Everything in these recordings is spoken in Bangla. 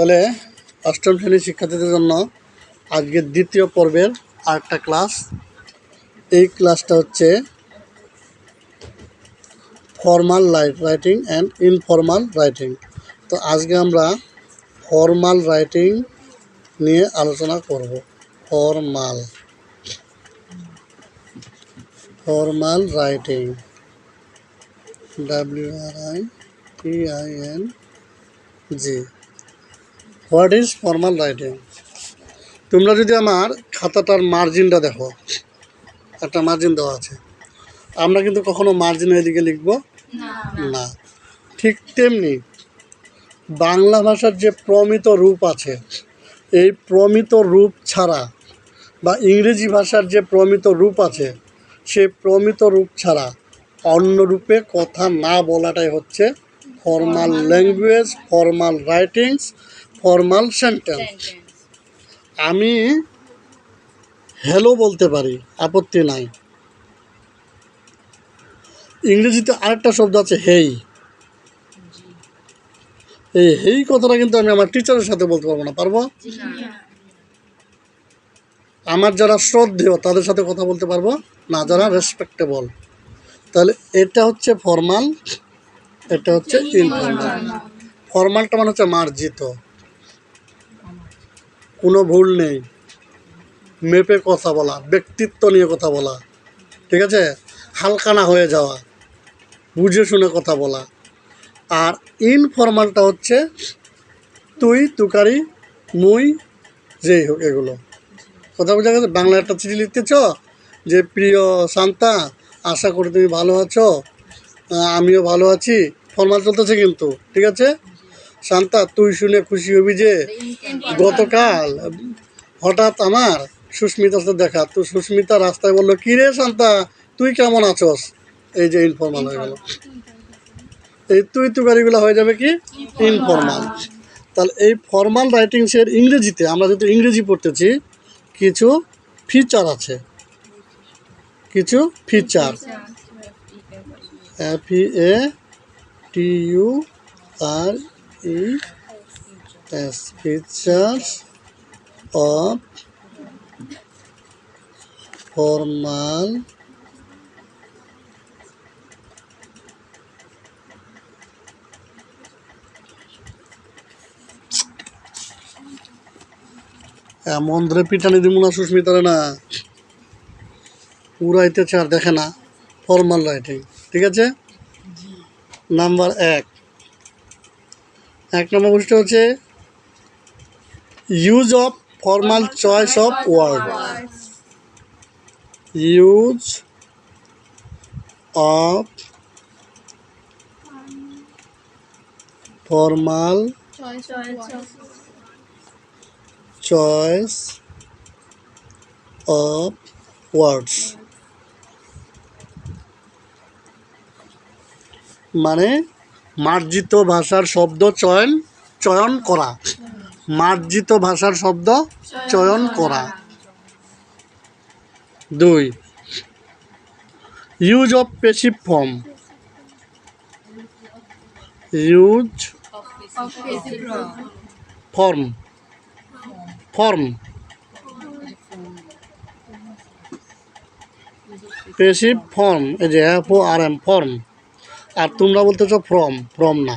তাহলে অষ্টম শ্রেণীর শিক্ষার্থীদের জন্য আজকের দ্বিতীয় পর্বের আরেকটা ক্লাস। এই ক্লাসটা হচ্ছে formal writing and informal writing. তো আজকে আমরা ফর্মাল রাইটিং নিয়ে আলোচনা করব। Formal writing, WRITING। What is formal writing? তোমরা যদি আমার খাতাটার মার্জিনটা দেখো, একটা মার্জিন দেওয়া আছে, আমরা কিন্তু কখনো মার্জিন এদিকে লিখব না। ঠিক তেমনি বাংলা ভাষার যে প্রমিত রূপ আছে, এই প্রমিত রূপ ছাড়া বা ইংরেজি ভাষার যে প্রমিত রূপ আছে, সেই প্রমিত রূপ ছাড়া অন্য রূপে কথা না বলাটাই হচ্ছে formal language, formal writings, formal sentence. আমি হ্যালো বলতে পারি, আপত্তি নাই। ইংরেজিতে আরেকটা শব্দ আছে হেই। এই হেই কথাটা কিন্তু আমি আমার টিচারের সাথে বলতে পারবো না। পারবো? আমার যারা শ্রদ্ধেয় তাদের সাথে কথা বলতে পারবো না, যারা রেসপেক্টেবল। তাহলে এটা হচ্ছে ফর্মাল, এটা হচ্ছে ইনফর্মাল। ফর্মালটা মানে হচ্ছে মার্জিত, কোনো ভুল নেই, মেপে কথা বলা, ব্যক্তিত্ব নিয়ে কথা বলা, ঠিক আছে, হালকা না হয়ে যাওয়া, বুঝে শুনে কথা বলা। আর ইনফর্মালটা হচ্ছে তুই, তুকারি, মুই, যেই হোক, এগুলো কথা বোঝা গেছে। বাংলা একটা চিঠি লিখতেছ যে প্রিয় শান্তা, আশা করি তুমি ভালো আছো, আমিও ভালো আছি, ফর্মাল চলতেছে কিন্তু, ঠিক আছে। শান্তা, তুই শুনে খুশি হবি যে গতকাল হঠাৎ আমার সুস্মিতার সাথে দেখা, তো সুস্মিতা রাস্তায় বললো, কী রে শান্তা, তুই কেমন আছোস? এই যে ইনফর্মাল হয়ে গেল। এই তুই তুকারিগুলো হয়ে যাবে কি ইনফর্মাল। তাহলে এই ফর্মাল রাইটিংসের ইংরেজিতে, আমরা যেহেতু ইংরেজি পড়তেছি, কিছু ফিচার আছে, কিছু feature, FEATURES, features of formal এমন ধরে পিটানি দিব না সুস্মিতারে, না উড়াইতেছে আর দেখে না। ফর্মাল রাইটিং, ঠিক আছে। নাম্বার এক নম্বর বৈশিষ্ট্য হচ্ছে use of formal choice of word. Use of formal choice of words, মানে মার্জিত ভাষার শব্দ চয়ন করা, মার্জিত ভাষার শব্দ চয়ন করা। 2, use of passive form. Use form passive form, এই যে FORM, ফর্ম। আর তোমরা বলতেছ ফর্ম না,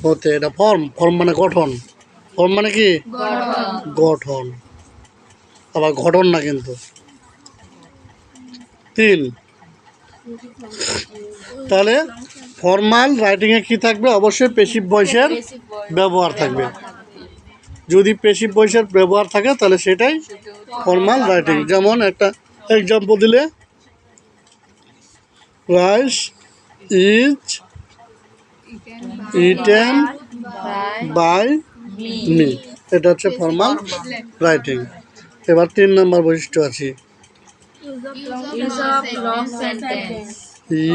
হতে এটা ফর্ম মানে গঠন। ফর্ম মানে কি গঠন, আবার গঠন না কিন্তু। 3, তাহলে ফর্মাল রাইটিংয়ে কি থাকবে? অবশ্যই প্যাসিভ ভয়েসের ব্যবহার থাকবে। যদি প্যাসিভ ভয়েসের ব্যবহার থাকে তাহলে সেটাই ফর্মাল রাইটিং। যেমন একটা এক্সাম্পল দিলে, rice is eaten by me, এটা হচ্ছে ফর্মাল রাইটিং। এবার 3 নম্বর বৈশিষ্ট্য আছে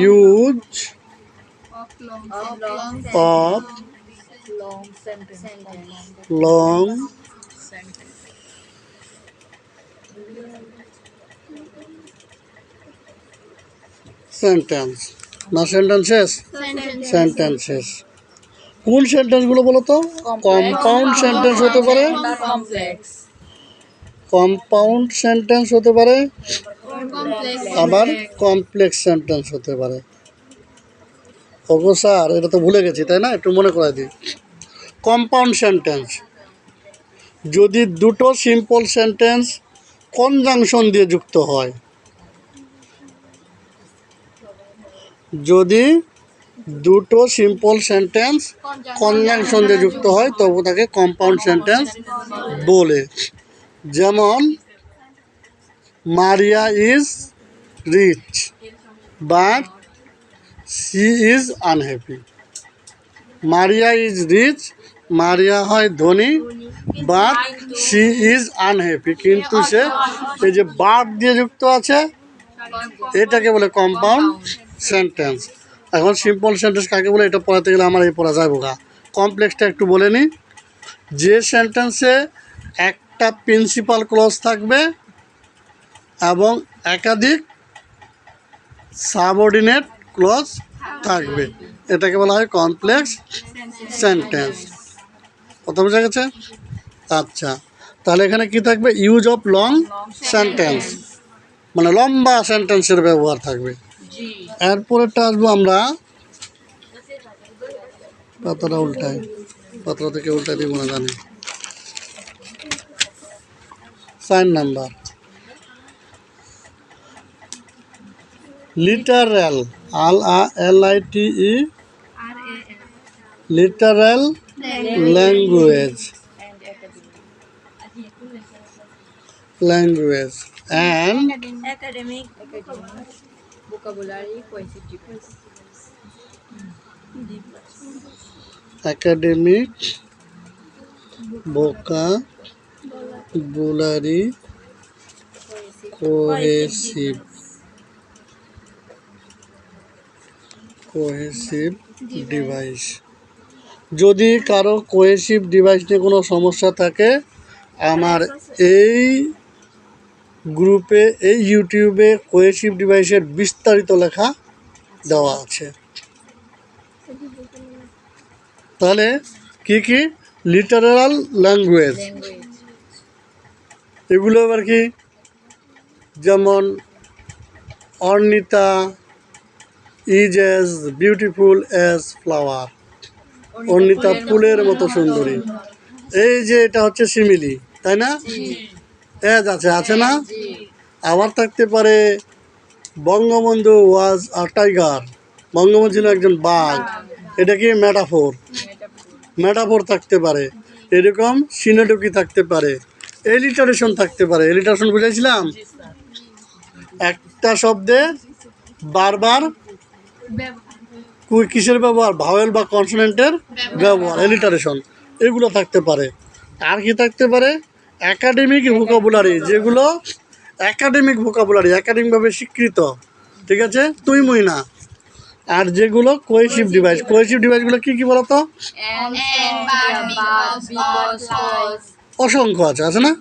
ইউজ অফ লং সেন্টেন্স, না সেন্টেন্সেস, কোন সেন্টেন্সগুলো বলো তো? কম্পাউন্ড সেন্টেন্স হতে পারে, কমপ্লেক্স কম্পাউন্ড সেন্টেন্স হতে পারে, কমপ্লেক্স আবার কমপ্লেক্স সেন্টেন্স হতে পারে। ওগো স্যার, এটা তো ভুলে গেছি তাই না, একটু মনে করাই দিই। কম্পাউন্ড সেন্টেন্স যদি দুটো সিম্পল সেন্টেন্স কনজাংশন দিয়ে যুক্ত হয়, যদি দুটো সিম্পল সেন্টেন্স কনজাংশন দিয়ে যুক্ত হয় তবু তাকে কম্পাউন্ড সেন্টেন্স বলে। যেমন Maria is rich but she is unhappy. Maria is rich, Maria হয় ধনী, বাট শি ইজ আনহ্যাপি, কিন্তু সে এই যে বাট দিয়ে যুক্ত আছে এটাকে বলে কম্পাউন্ড সেন্টেন্স। এখন সিম্পল সেন্টেন্স কাকে বলে এটা পড়াতে গেলে আমার এই পড়া যাবো গা। কমপ্লেক্সটা একটু বলে নিই। যে সেন্টেন্সে একটা প্রিন্সিপাল ক্লজ থাকবে এবং একাধিক সাবঅর্ডিনেট ক্লজ থাকবে, এটাকে বলা হয় কমপ্লেক্স সেন্টেন্স। কথা বোঝা গেছে? আচ্ছা, তাহলে এখানে কি থাকবে? ইউজ অফ লং সেন্টেন্স, মানে লম্বা সেন্টেন্সের ব্যবহার থাকবে। এরপরেরটা আসবো আমরা, পাতাটা উল্টায়, পাতাটা থেকে উল্টাই দিব না জানি। 4 number literal, LITE, literal language, language and academic vocabulary cohesive academic vocabulary cohesive device. যদি কারো কোহেসিভ ডিভাইস নিয়ে কোনো সমস্যা থাকে, আমার এই গ্রুপে, এই ইউটিউবে কোহেসিভ ডিভাইসের বিস্তারিত লেখা দেওয়া আছে। তাহলে কি কি? লিটারাল ল্যাঙ্গুয়েজ, এগুলো আবার কি? যেমন Arnita is as beautiful as flower, Arnita ফুলের মতো সুন্দরী। এই যে এটা হচ্ছে সিমিলি, তাই না? অ্যাজ আছে না? আবার থাকতে পারে বঙ্গবন্ধু ওয়াজ আ টাইগার, বঙ্গবন্ধু ছিল একজন বাঘ, এটা কি? মেটাফোর থাকতে পারে। এরকম সিনোডকি থাকতে পারে, এলিটারেশন থাকতে পারে। এলিটারেশন বুঝাইছিলাম, একটা শব্দে বারবার কিসের ব্যবহার? ভাওয়েল বা কনসোনেন্টের ব্যবহার, এলিটারেশন, এগুলো থাকতে পারে। আর কি থাকতে পারে? একাডেমিক ভোকাবুলারি, যেগুলো একাডেমিক ভোকাবুলারি, একাডেমিকভাবে স্বীকৃত, ঠিক আছে, তুই মুই না। আর যেগুলো কোহেসিভ ডিভাইস, কোহেসিভ ডিভাইসগুলো কী কী বলতো? অসংখ্য আছে না?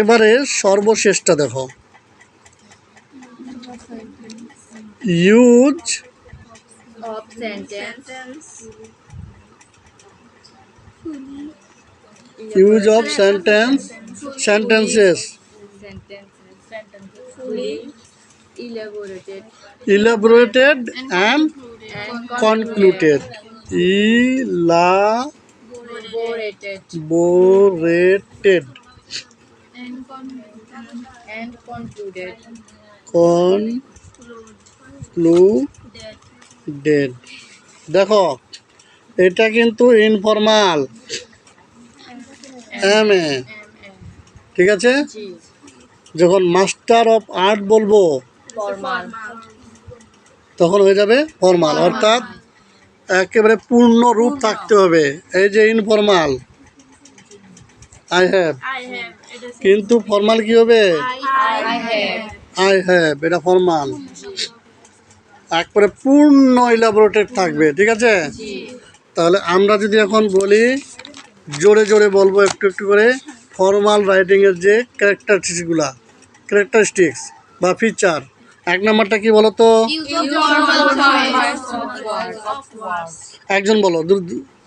এবারে সর্বশেষটা দেখো, use of sentence use of sentences fully elaborated elaborated and concluded, elaborated and concluded concluded. দেখো, এটা কিন্তু ইনফরমাল, MA, ঠিক আছে? যখন মাস্টার অফ আর্ট বলবো formal তখন হয়ে যাবে ফর্মাল, অর্থাৎ একেবারে পূর্ণ রূপ থাকতে হবে। এই যে ইনফরমাল, আই হ্যাভ, কিন্তু ফর্মাল কি হবে? আই হ্যাভ, এটা ফর্মাল, একবারে পূর্ণ ইলাবোরেটেড থাকবে, ঠিক আছে? তাহলে আমরা যদি এখন বলি, জোরে জোরে বলবো একটু একটু করে, ফর্মাল রাইটিংয়ের যে ক্যারেক্টারিস্টিক্স বা ফিচার এক নাম্বারটা কি বলো তো? Use of formal choice of words. একজন বলো,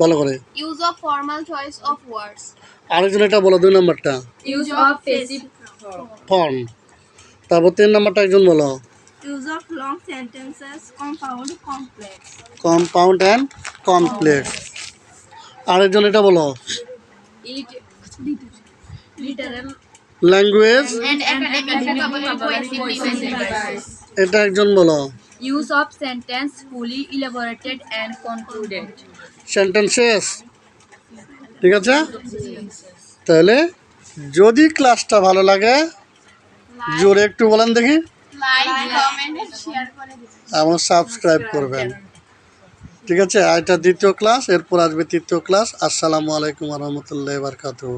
ভালো করে। Use of formal choice of words. আরেকজন এটা বলো, 2 নাম্বারটা। Use of passive form. তারপর 3 নাম্বারটা একজন বলো। Use of long sentences, compound, complex. Compound and complex. আরেকজন এটা বলো। it literal language. And academic vocabulary. এটা একজন বলো। use of sentence fully elaborated and concluded. Sentences. ঠিক আছে, তাহলে যদি ক্লাসটা ভালো লাগে জোরে একটু বলেন দেখি, Like, comment, and share করে দিন। এবং সাবস্ক্রাইব করবেন। ঠিক আছে, এটা দ্বিতীয় ক্লাস, এরপর আসবে তৃতীয় ক্লাস। আসসালামু আলাইকুম ওয়া রাহমাতুল্লাহি ওয়া বারাকাতুহু।